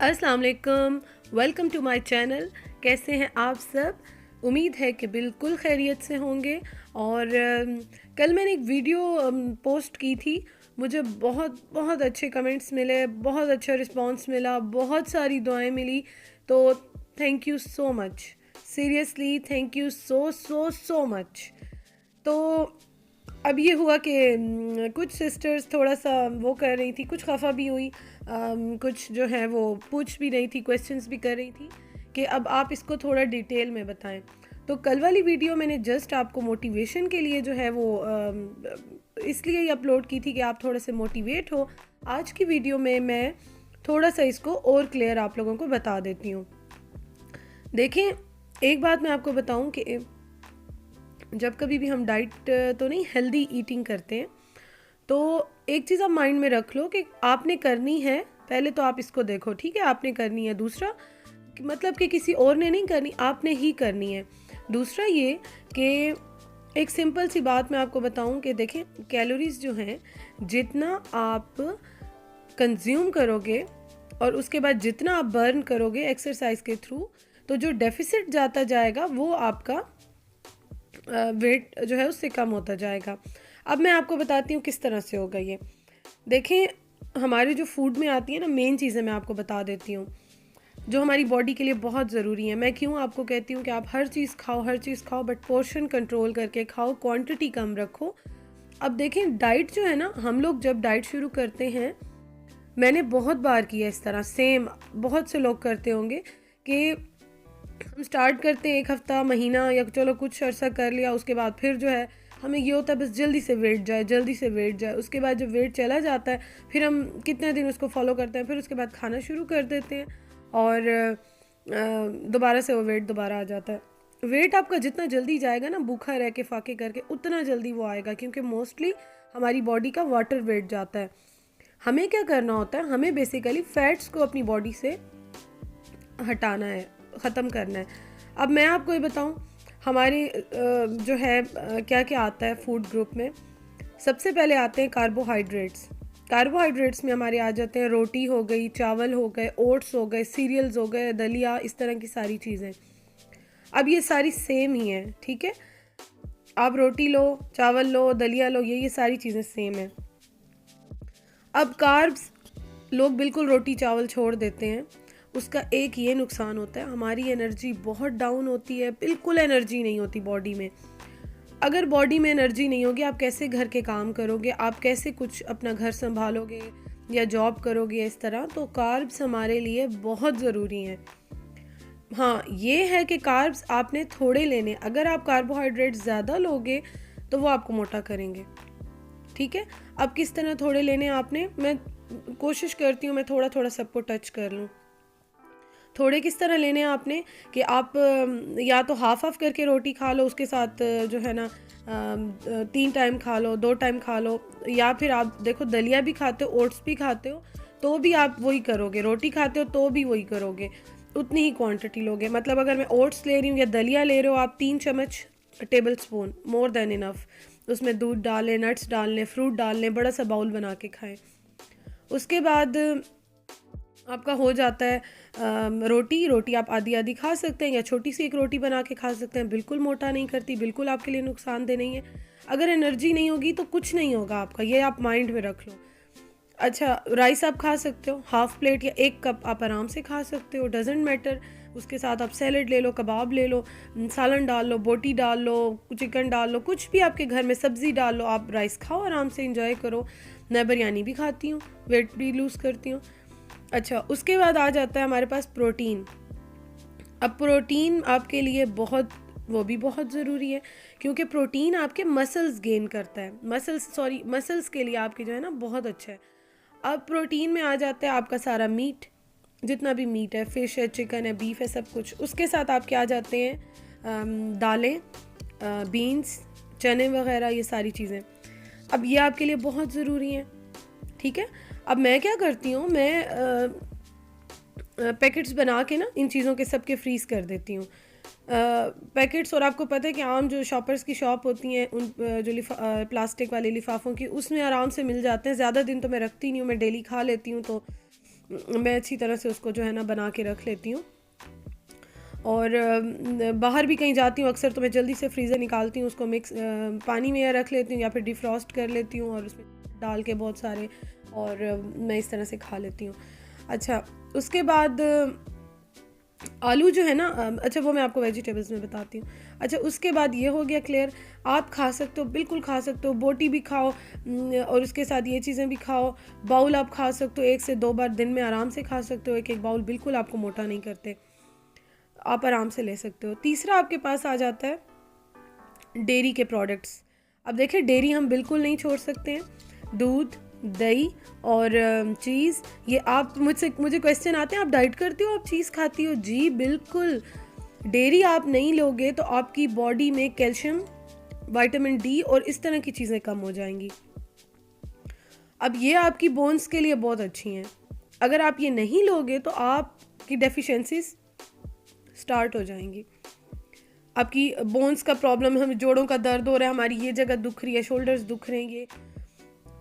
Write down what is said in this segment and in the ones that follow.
अस्सलाम वालेकुम, welcome to my channel. कैसे हैं आप सब? उम्मीद है कि बिल्कुल खैरियत से होंगे। और कल मैंने एक वीडियो पोस्ट की थी। मुझे बहुत बहुत अच्छे कमेंट्स मिले, बहुत अच्छा रिस्पांस मिला, बहुत सारी दुआएं मिली। तो thank you so much, seriously thank you so so so much. तो अब ये हुआ कि कुछ सिस्टर्स थोड़ा सा वो कर रही थी, कुछ खफा भी हुई, कुछ जो है वो पूछ भी रही थी, क्वेश्चंस भी कर रही थी कि अब आप इसको थोड़ा डिटेल में बताएं। तो कल वाली वीडियो मैंने जस्ट आपको मोटिवेशन के लिए जो है वो इसलिए ही अपलोड की थी कि आप थोड़ा से मोटिवेट हो। आज की वीडियो में मैं थोड़ा सा इसको और क्लियर आप लोगों को बता देती हूँ। देखें, एक बात मैं आपको बताऊँ कि जब कभी भी हम डाइट तो नहीं, हेल्दी ईटिंग करते हैं, तो एक चीज़ आप माइंड में रख लो कि आपने करनी है। पहले तो आप इसको देखो, ठीक है, आपने करनी है। दूसरा मतलब कि किसी और ने नहीं करनी, आपने ही करनी है। दूसरा ये कि एक सिंपल सी बात मैं आपको बताऊं कि देखें, कैलोरीज जो हैं, जितना आप कंज्यूम करोगे और उसके बाद जितना आप बर्न करोगे एक्सरसाइज के थ्रू, तो जो डेफिसिट जाता जाएगा वो आपका वेट जो है उससे कम होता जाएगा। अब मैं आपको बताती हूँ किस तरह से होगा ये। देखें, हमारे जो फूड में आती है ना, मेन चीज़ें मैं आपको बता देती हूँ जो हमारी बॉडी के लिए बहुत ज़रूरी है। मैं क्यों आपको कहती हूँ कि आप हर चीज़ खाओ, हर चीज़ खाओ, बट पोर्शन कंट्रोल करके खाओ, क्वांटिटी कम रखो। अब देखें, डाइट जो है ना, हम लोग जब डाइट शुरू करते हैं, मैंने बहुत बार किया इस तरह, सेम बहुत से लोग करते होंगे कि हम स्टार्ट करते हैं एक हफ्ता, महीना, या चलो कुछ अर्सा कर लिया, उसके बाद फिर जो है हमें ये होता है बस जल्दी से वेट जाए, जल्दी से वेट जाए। उसके बाद जब वेट चला जाता है, फिर हम कितने दिन उसको फॉलो करते हैं, फिर उसके बाद खाना शुरू कर देते हैं और दोबारा से वो वेट दोबारा आ जाता है। वेट आपका जितना जल्दी जाएगा ना, भूखा रह के फाके करके, उतना जल्दी वो आएगा, क्योंकि मोस्टली हमारी बॉडी का वाटर वेट जाता है। हमें क्या करना होता है, हमें बेसिकली फैट्स को अपनी बॉडी से हटाना है, ख़त्म करना है। अब मैं आपको ये बताऊं, हमारे जो है क्या क्या आता है फूड ग्रुप में। सबसे पहले आते हैं कार्बोहाइड्रेट्स। कार्बोहाइड्रेट्स में हमारे आ जाते हैं रोटी हो गई, चावल हो गए, ओट्स हो गए, सीरियल्स हो गए, दलिया, इस तरह की सारी चीज़ें। अब ये सारी सेम ही हैं, ठीक है। आप रोटी लो, चावल लो, दलिया लो, ये सारी चीज़ें सेम हैं। अब कार्ब्स, लोग बिल्कुल रोटी चावल छोड़ देते हैं। उसका एक ये नुकसान होता है, हमारी एनर्जी बहुत डाउन होती है, बिल्कुल एनर्जी नहीं होती बॉडी में। अगर बॉडी में एनर्जी नहीं होगी, आप कैसे घर के काम करोगे, आप कैसे कुछ अपना घर संभालोगे या जॉब करोगे इस तरह। तो कार्ब्स हमारे लिए बहुत ज़रूरी हैं। हाँ, ये है कि कार्ब्स आपने थोड़े लेने। अगर आप कार्बोहाइड्रेट ज़्यादा लोगे तो वो आपको मोटा करेंगे, ठीक है। अब किस तरह थोड़े लेने आपने, मैं कोशिश करती हूँ मैं थोड़ा थोड़ा सबको टच कर लूँ। थोड़े किस तरह लेने हैं आपने कि आप या तो हाफ हाफ करके रोटी खा लो, उसके साथ जो है ना 3 टाइम खा लो, 2 टाइम खा लो, या फिर आप देखो दलिया भी खाते हो, ओट्स भी खाते हो, तो भी आप वही करोगे। रोटी खाते हो तो भी वही करोगे, उतनी ही क्वांटिटी लोगे। मतलब अगर मैं ओट्स ले रही हूँ या दलिया ले रहे हो आप, 3 चम्मच table spoon, more than enough. उसमें दूध डालें, नट्स डालने, फ्रूट डालने, बड़ा सा बाउल बना के खाएं। उसके बाद आपका हो जाता है रोटी आप आधी आधी खा सकते हैं, या छोटी सी एक रोटी बना के खा सकते हैं। बिल्कुल मोटा नहीं करती, बिल्कुल आपके लिए नुकसानदेह नहीं है। अगर एनर्जी नहीं होगी तो कुछ नहीं होगा आपका, ये आप माइंड में रख लो। अच्छा, राइस आप खा सकते हो, हाफ प्लेट या 1 कप आप आराम से खा सकते हो, डजेंट मैटर। उसके साथ आप सैलड ले लो, कबाब ले लो, सालन डाल लो, बोटी डाल लो, चिकन डाल लो, कुछ भी आपके घर में सब्ज़ी डाल लो, आप राइस खाओ, आराम से इंजॉय करो। मैं बिरयानी भी खाती हूँ, वेट भी लूज़ करती हूँ। अच्छा, उसके बाद आ जाता है हमारे पास प्रोटीन। अब प्रोटीन आपके लिए बहुत ज़रूरी है, क्योंकि प्रोटीन आपके मसल्स गेन करता है, मसल्स के लिए आपके जो है ना बहुत अच्छा है। अब प्रोटीन में आ जाता है आपका सारा मीट, जितना भी मीट है, फिश है, चिकन है, बीफ है, सब कुछ। उसके साथ आपके आ जाते हैं दालें, बीन्स, चने वगैरह, ये सारी चीज़ें। अब ये आपके लिए बहुत ज़रूरी हैं, ठीक है। अब मैं क्या करती हूँ, मैं पैकेट्स बना के ना इन चीज़ों के सब के फ्रीज़ कर देती हूँ पैकेट्स। और आपको पता है कि आम जो शॉपर्स की शॉप होती हैं, उन जो प्लास्टिक वाले लिफाफों की, उसमें आराम से मिल जाते हैं। ज़्यादा दिन तो मैं रखती नहीं हूँ, मैं डेली खा लेती हूँ, तो मैं अच्छी तरह से उसको जो है ना बना के रख लेती हूँ। और बाहर भी कहीं जाती हूँ अक्सर तो मैं जल्दी से फ्रीज़र निकालती हूँ, उसको मिक्स पानी में या रख लेती हूँ या फिर डिफ्रॉस्ट कर लेती हूँ और उसमें डाल के बहुत सारे, और मैं इस तरह से खा लेती हूँ। अच्छा, उसके बाद आलू जो है ना, अच्छा वो मैं आपको वेजिटेबल्स में बताती हूँ। अच्छा, उसके बाद ये हो गया क्लियर, आप खा सकते हो, बिल्कुल खा सकते हो, बोटी भी खाओ और उसके साथ ये चीज़ें भी खाओ। बाउल आप खा सकते हो, 1 से 2 बार दिन में आराम से खा सकते हो, एक एक बाउल बिल्कुल आपको मोटा नहीं करते, आप आराम से ले सकते हो। तीसरा आपके पास आ जाता है डेयरी के प्रोडक्ट्स। अब देखिए, डेयरी हम बिल्कुल नहीं छोड़ सकते हैं। दूध, दही और चीज़, ये आप मुझे क्वेश्चन आते हैं, आप डाइट करती हो, आप चीज़ खाती हो? जी बिल्कुल। डेयरी आप नहीं लोगे तो आपकी बॉडी में कैल्शियम, विटामिन डी और इस तरह की चीज़ें कम हो जाएंगी। अब ये आपकी बोन्स के लिए बहुत अच्छी हैं। अगर आप ये नहीं लोगे तो आपकी डेफिशिएंसीज स्टार्ट हो जाएंगी। आपकी बोन्स का प्रॉब्लम, हमें जोड़ों का दर्द हो रहा है, हमारी ये जगह दुख रही है, शोल्डर्स दुख रहे हैं,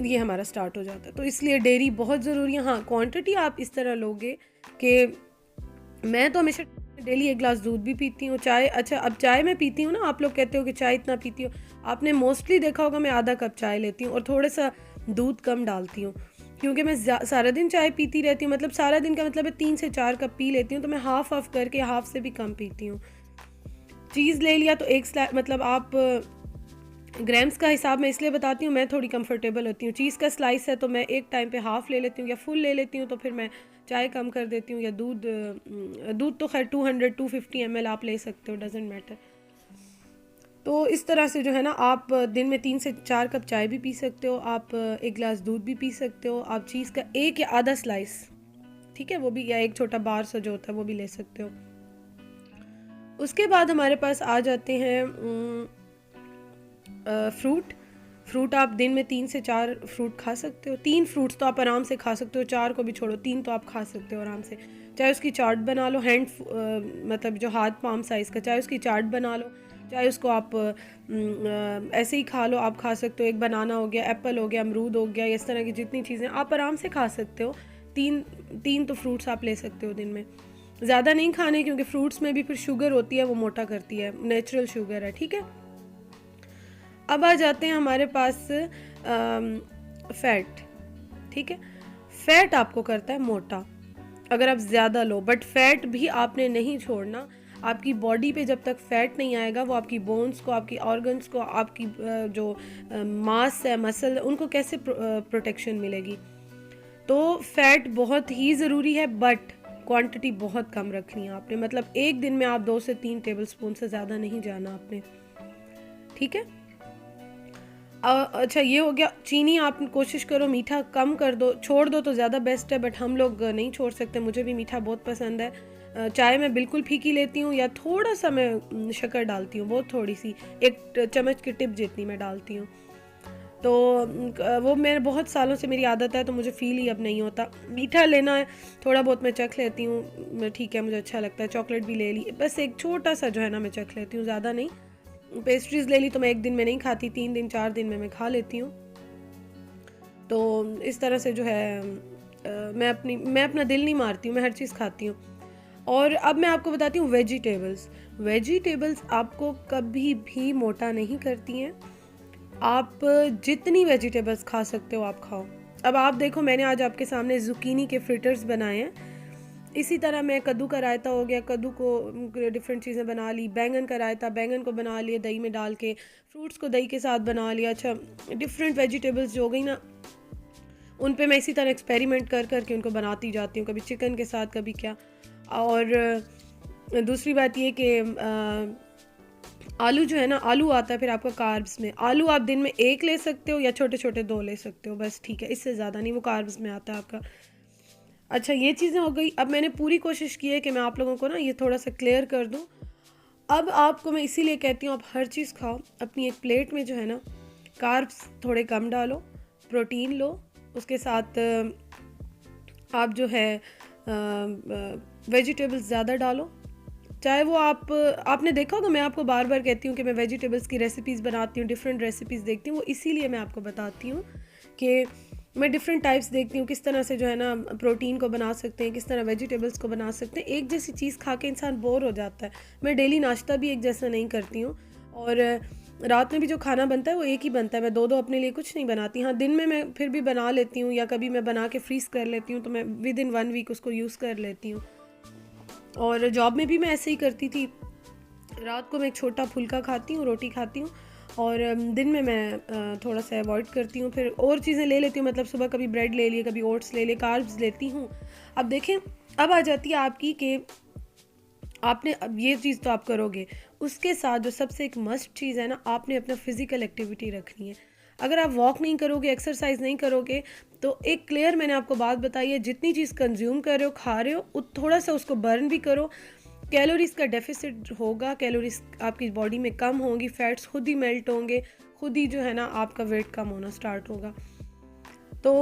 ये हमारा स्टार्ट हो जाता है। तो इसलिए डेयरी बहुत ज़रूरी है। हाँ, क्वांटिटी आप इस तरह लोगे कि मैं तो हमेशा डेली 1 गिलास दूध भी पीती हूँ। चाय, अच्छा अब चाय मैं पीती हूँ ना, आप लोग कहते हो कि चाय इतना पीती हो, आपने मोस्टली देखा होगा मैं आधा कप चाय लेती हूँ और थोड़ा सा दूध कम डालती हूँ, क्योंकि मैं सारा दिन चाय पीती रहती हूँ। मतलब सारा दिन का मतलब है 3 से 4 कप पी लेती हूँ, तो मैं हाफ ऑफ करके हाफ से भी कम पीती हूँ। चीज़ ले लिया तो मतलब आप ग्राम्स का हिसाब मैं इसलिए बताती हूँ, मैं थोड़ी कंफर्टेबल होती हूँ। चीज़ का स्लाइस है तो मैं एक टाइम पे हाफ़ ले लेती हूँ या फुल ले लेती हूँ, तो फिर मैं चाय कम कर देती हूँ। या दूध तो खैर 200-250 ml आप ले सकते हो, डजेंट मैटर। तो इस तरह से जो है ना, आप दिन में 3 से 4 कप चाय भी पी सकते हो, आप 1 गिलास दूध भी पी सकते हो, आप चीज़ का 1 या आधा स्लाइस, ठीक है, वो भी, या एक छोटा बार सा जो होता है वो भी ले सकते हो। उसके बाद हमारे पास आ जाते हैं फ्रूट आप दिन में 3 से 4 फ्रूट खा सकते हो। 3 फ्रूट्स तो आप आराम से खा सकते हो, 4 को भी छोड़ो, 3 तो आप खा सकते हो आराम से। चाहे उसकी चाट बना लो, मतलब जो हाथ पाम साइज़ का, चाहे उसकी चाट बना लो, चाहे उसको आप ऐसे ही खा लो, आप खा सकते हो। एक बनाना हो गया, एप्पल हो गया, अमरूद हो गया, इस तरह की जितनी चीज़ें आप आराम से खा सकते हो। 3 तो फ्रूट्स आप ले सकते हो दिन में। ज़्यादा नहीं खाने, क्योंकि फ्रूट्स में भी फिर शुगर होती है, वो मोटा करती है, नेचुरल शुगर है, ठीक है। अब आ जाते हैं हमारे पास फैट, ठीक है। फैट आपको करता है मोटा अगर आप ज़्यादा लो, बट फैट भी आपने नहीं छोड़ना। आपकी बॉडी पे जब तक फैट नहीं आएगा, वो आपकी बोन्स को, आपकी ऑर्गन्स को, आपकी जो मांस है, मसल, उनको कैसे प्रोटेक्शन मिलेगी। तो फैट बहुत ही ज़रूरी है, बट क्वांटिटी बहुत कम रखनी है आपने। मतलब एक दिन में आप 2 से 3 टेबल स्पून से ज़्यादा नहीं जाना आपने, ठीक है। अच्छा, ये हो गया। चीनी आप कोशिश करो मीठा कम कर दो, छोड़ दो तो ज़्यादा बेस्ट है, बट हम लोग नहीं छोड़ सकते। मुझे भी मीठा बहुत पसंद है। चाय मैं बिल्कुल फीकी लेती हूँ, या थोड़ा सा मैं शक्कर डालती हूँ, बहुत थोड़ी सी, 1 चम्मच की टिप जितनी मैं डालती हूँ। तो वो मेरे बहुत सालों से मेरी आदत है, तो मुझे फ़ील ही अब नहीं होता। मीठा लेना है, थोड़ा बहुत मैं चख लेती हूँ, ठीक है, मुझे अच्छा लगता है। चॉकलेट भी ले ली, बस एक छोटा सा जो है ना मैं चख लेती हूँ, ज़्यादा नहीं। पेस्ट्रीज़ ले ली तो मैं एक दिन में नहीं खाती, 3 दिन 4 दिन में मैं खा लेती हूँ। तो इस तरह से जो है मैं अपना दिल नहीं मारती हूँ, मैं हर चीज़ खाती हूँ। और अब मैं आपको बताती हूँ वेजिटेबल्स आपको कभी भी मोटा नहीं करती हैं। आप जितनी वेजिटेबल्स खा सकते हो आप खाओ। अब आप देखो, मैंने आज आपके सामने ज़ुकीनी के फ्रिटर्स बनाए हैं। इसी तरह मैं कद्दू का रायता हो गया, कद्दू को डिफरेंट चीज़ें बना ली, बैंगन का रायता, बैंगन को बना लिया दही में डाल के, फ्रूट्स को दही के साथ बना लिया। अच्छा, डिफरेंट वेजिटेबल्स जो हो गई ना, उन पे मैं इसी तरह एक्सपेरिमेंट कर करके उनको बनाती जाती हूँ, कभी चिकन के साथ, कभी क्या। और दूसरी बात ये कि आलू जो है ना, आलू आता है फिर आपका कार्ब्स में। आलू आप दिन में 1 ले सकते हो या छोटे छोटे 2 ले सकते हो, बस, ठीक है, इससे ज़्यादा नहीं, वो कार्ब्स में आता है आपका। अच्छा, ये चीज़ें हो गई। अब मैंने पूरी कोशिश की है कि मैं आप लोगों को ना ये थोड़ा सा क्लियर कर दूँ। अब आपको मैं इसीलिए कहती हूँ, आप हर चीज़ खाओ अपनी एक प्लेट में, जो है ना, कार्ब्स थोड़े कम डालो, प्रोटीन लो, उसके साथ आप जो है वेजिटेबल्स ज़्यादा डालो। चाहे वो आपने देखा होगा, मैं आपको बार बार कहती हूँ कि मैं वेजिटेबल्स की रेसिपीज़ बनाती हूँ, डिफरेंट रेसिपीज़ देखती हूँ, वो इसीलिए मैं आपको बताती हूँ कि मैं डिफरेंट टाइप्स देखती हूँ किस तरह से जो है ना प्रोटीन को बना सकते हैं, किस तरह वेजिटेबल्स को बना सकते हैं। एक जैसी चीज़ खा के इंसान बोर हो जाता है। मैं डेली नाश्ता भी एक जैसा नहीं करती हूँ, और रात में भी जो खाना बनता है वो एक ही बनता है। मैं दो दो अपने लिए कुछ नहीं बनाती। हाँ, दिन में मैं फिर भी बना लेती हूँ, या कभी मैं बना के फ्रीज़ कर लेती हूँ, तो मैं विद इन 1 वीक उसको यूज़ कर लेती हूँ। और जॉब में भी मैं ऐसे ही करती थी। रात को मैं एक छोटा फुल्का खाती हूँ, रोटी खाती हूँ, और दिन में मैं थोड़ा सा अवॉइड करती हूँ। फिर और चीज़ें ले लेती हूँ, मतलब सुबह कभी ब्रेड ले लिए, कभी ओट्स ले लिए, कार्ब्स लेती हूँ। अब देखें, अब आ जाती है आपकी कि आपने अब ये चीज़ तो आप करोगे, उसके साथ जो सबसे एक मस्ट चीज़ है ना, आपने अपना फिज़िकल एक्टिविटी रखनी है। अगर आप वॉक नहीं करोगे, एक्सरसाइज नहीं करोगे, तो एक क्लियर मैंने आपको बात बताई है, जितनी चीज़ कंज्यूम कर रहे हो, खा रहे हो, थोड़ा सा उसको बर्न भी करो। कैलोरीज का डेफिसिट होगा, कैलोरीज आपकी बॉडी में कम होंगी, फैट्स खुद ही मेल्ट होंगे, खुद ही जो है ना आपका वेट कम होना स्टार्ट होगा। तो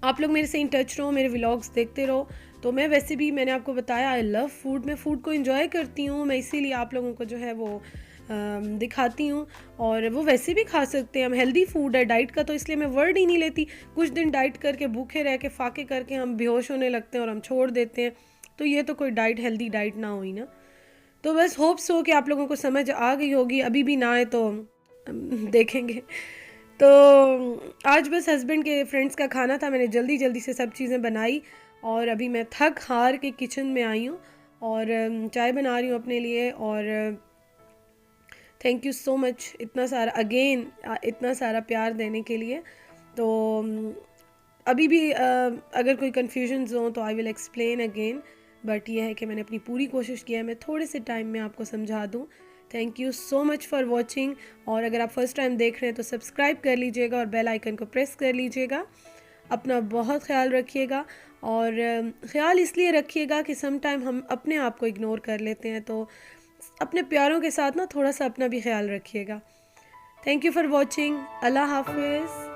आप लोग मेरे से इन टच रहो, मेरे व्लॉग्स देखते रहो। तो मैं वैसे भी, मैंने आपको बताया, आई लव फूड, मैं फ़ूड को एंजॉय करती हूँ। मैं इसीलिए आप लोगों को जो है वो दिखाती हूँ, और वो वैसे भी खा सकते हैं हम। हेल्दी फूड है, डाइट का तो इसलिए मैं वर्ड ही नहीं लेती। कुछ दिन डाइट करके भूखे रह के फाके करके हम बेहोश होने लगते हैं और हम छोड़ देते हैं, तो ये तो कोई डाइट हेल्दी डाइट ना हुई ना। तो बस होप्स हो कि आप लोगों को समझ आ गई होगी। अभी भी ना आए तो देखेंगे। तो आज बस हस्बैंड के फ्रेंड्स का खाना था, मैंने जल्दी जल्दी से सब चीज़ें बनाई, और अभी मैं थक हार के किचन में आई हूँ, और चाय बना रही हूँ अपने लिए। और थैंक यू सो मच इतना सारा, अगेन इतना सारा प्यार देने के लिए। तो अभी भी अगर कोई कन्फ्यूजन्स हो तो I will explain again, but यह है कि मैंने अपनी पूरी कोशिश किया है मैं थोड़े से टाइम में आपको समझा दूँ। Thank you so much for watching, और अगर आप फर्स्ट टाइम देख रहे हैं तो सब्सक्राइब कर लीजिएगा और बेल आइकन को प्रेस कर लीजिएगा। अपना बहुत ख्याल रखिएगा, और ख्याल इसलिए रखिएगा कि सम टाइम हम अपने आप को इग्नोर कर लेते हैं, तो अपने प्यारों के साथ ना थोड़ा सा अपना भी ख्याल रखिएगा। Thank you for watching. अल्लाह हाफिज़।